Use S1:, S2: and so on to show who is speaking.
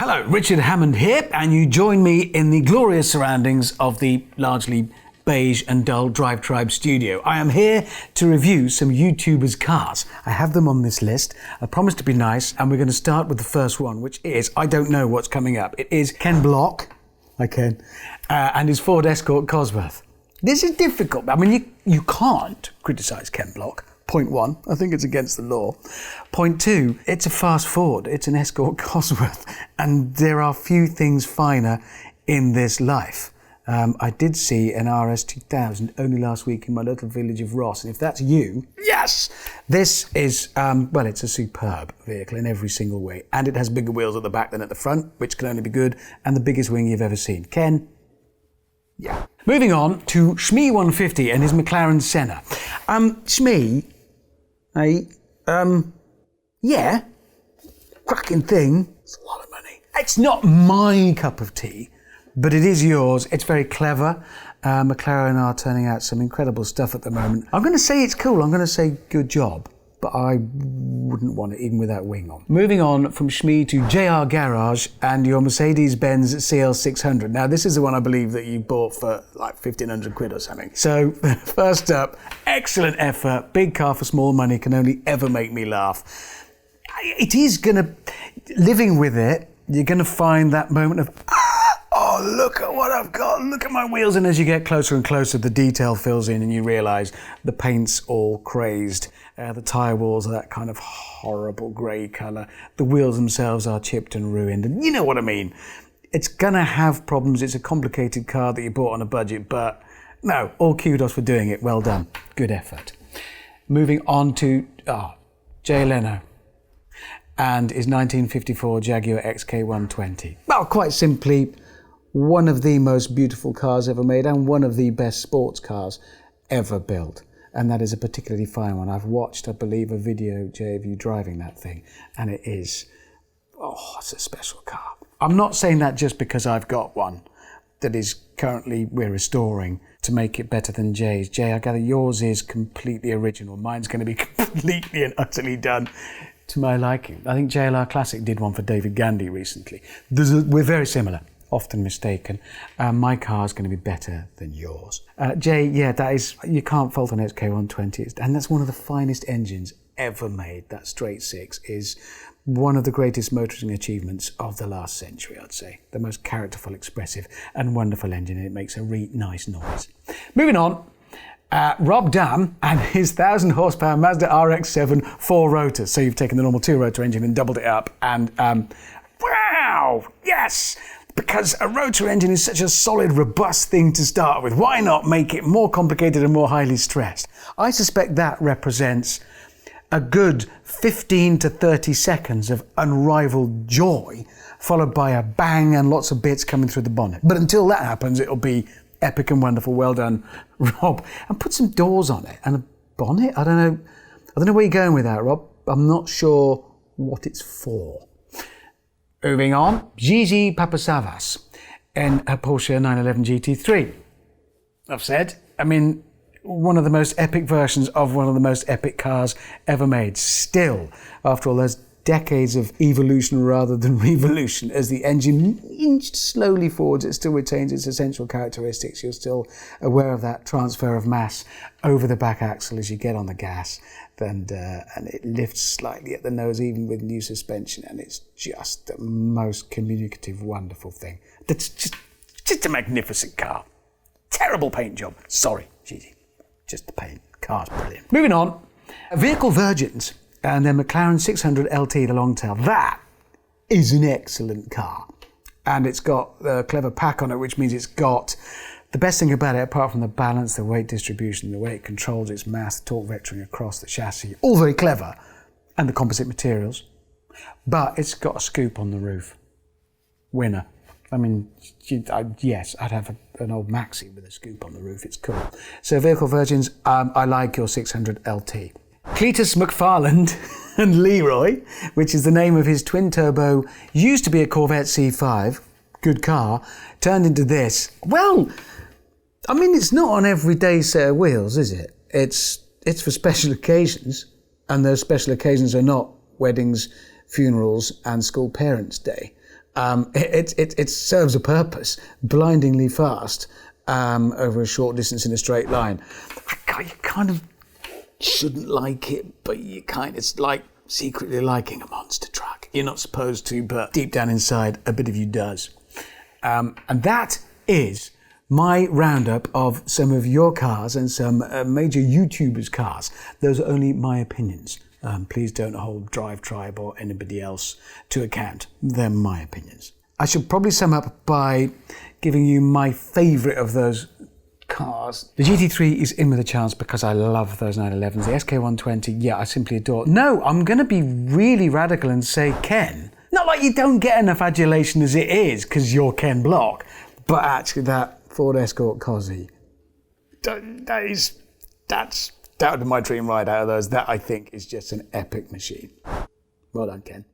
S1: Hello, Richard Hammond here, and you join me in the glorious surroundings of the largely beige and dull Drive Tribe studio. I am here to review some YouTubers' cars. I have them on this list. I promise to be nice, and we're going to start with the first one, which is, I don't know what's coming up. It is Ken Block, and his Ford Escort Cosworth. This is difficult. I mean, you can't criticise Ken Block. Point one, I think it's against the law. Point two, it's a fast Ford. It's an Escort Cosworth, and there are few things finer in this life. I did see an RS 2000 only last week in my little village of Ross, and if that's you, yes! This is, well, it's a superb vehicle in every single way, and it has bigger wheels at the back than at the front, which can only be good, and the biggest wing you've ever seen. Ken? Yeah. Moving on to Shmee 150 and his McLaren Senna. Shmee, yeah, cracking thing. It's a lot of money. It's not my cup of tea, but it is yours. It's very clever. McLaren are turning out some incredible stuff at the moment. I'm going to say it's cool. I'm going to say good job, but I wouldn't want it even with that wing on. Moving on from Shmee to JR Garage and your Mercedes-Benz CL600. Now, this is the one I believe that you bought for like 1,500 quid or something. So, first up, excellent effort. Big car for small money can only ever make me laugh. It is gonna, living with it, you're gonna find that moment of, oh, look at what I've got, look at my wheels. And as you get closer and closer, the detail fills in and you realise the paint's all crazed. The tyre walls are that kind of horrible grey colour. The wheels themselves are chipped and ruined. And you know what I mean. It's going to have problems. It's a complicated car that you bought on a budget. But no, all kudos for doing it. Well done. Good effort. Moving on to Jay Leno and his 1954 Jaguar XK120. Well, quite simply, one of the most beautiful cars ever made and one of the best sports cars ever built. And that is a particularly fine one. I've watched, I believe, a video, Jay, of you driving that thing, and it is, it's a special car. I'm not saying that just because I've got one that is currently we're restoring to make it better than Jay's. Jay, I gather yours is completely original. Mine's going to be completely and utterly done to my liking. I think JLR Classic did one for David Gandy recently. We're very similar. Often mistaken. My car's going to be better than yours. Jay, yeah, that is, you can't fault an XK120, and that's one of the finest engines ever made. That straight six is one of the greatest motoring achievements of the last century, I'd say. The most characterful, expressive, and wonderful engine, and it makes a really nice noise. Moving on, Rob DAHM and his 1,000 horsepower Mazda RX-7 4-rotor. So you've taken the normal 2-rotor engine and doubled it up, and wow, yes! Because a rotor engine is such a solid, robust thing to start with. Why not make it more complicated and more highly stressed? I suspect that represents a good 15 to 30 seconds of unrivaled joy, followed by a bang and lots of bits coming through the bonnet. But until that happens, it'll be epic and wonderful. Well done, Rob. And put some doors on it and a bonnet. I don't know where you're going with that, Rob. I'm not sure what it's for. Moving on, GIGI PAPASAVVAS in a Porsche 911 GT3. I've said, I mean, one of the most epic versions of one of the most epic cars ever made. Still, after all those decades of evolution rather than revolution, as the engine inched slowly forwards, it still retains its essential characteristics. You're still aware of that transfer of mass over the back axle as you get on the gas. And it lifts slightly at the nose, even with new suspension, and it's just the most communicative, wonderful thing. That's just a magnificent car. Terrible paint job. Sorry, Gigi. Just the paint. Car's brilliant. Moving on, Vehicle Virgins and their McLaren 600 LT, the long tail. That is an excellent car. And it's got a clever pack on it, which means it's got the best thing about it, apart from the balance, the weight distribution, the way it controls its mass, the torque vectoring across the chassis, all very clever, and the composite materials. But it's got a scoop on the roof. Winner. I mean, yes, I'd have an old Maxi with a scoop on the roof. It's cool. So Vehicle Virgins, I like your 600 LT. CLEETUS McFarland and Leroy, which is the name of his twin-turbo, used to be a Corvette C5, good car, turned into this. Well, I mean, it's not on everyday set of wheels, is it? It's for special occasions, and those special occasions are not weddings, funerals, and school parents' day. It serves a purpose, blindingly fast, over a short distance in a straight line. You kind of shouldn't like it, but it's like secretly liking a monster truck. You're not supposed to, but deep down inside, a bit of you does. And that is my roundup of some of your cars and some major YouTubers' cars. Those are only my opinions. Please don't hold Drive Tribe or anybody else to account. They're my opinions. I should probably sum up by giving you my favourite of those cars. The GT3 is in with a chance because I love those 911s. The SK120, yeah, I simply adore. No, I'm going to be really radical and say Ken. Not like you don't get enough adulation as it is because you're Ken Block, but actually that Ford Escort Cosy, that's my dream ride out of those. That I think is just an epic machine. Well done, Ken.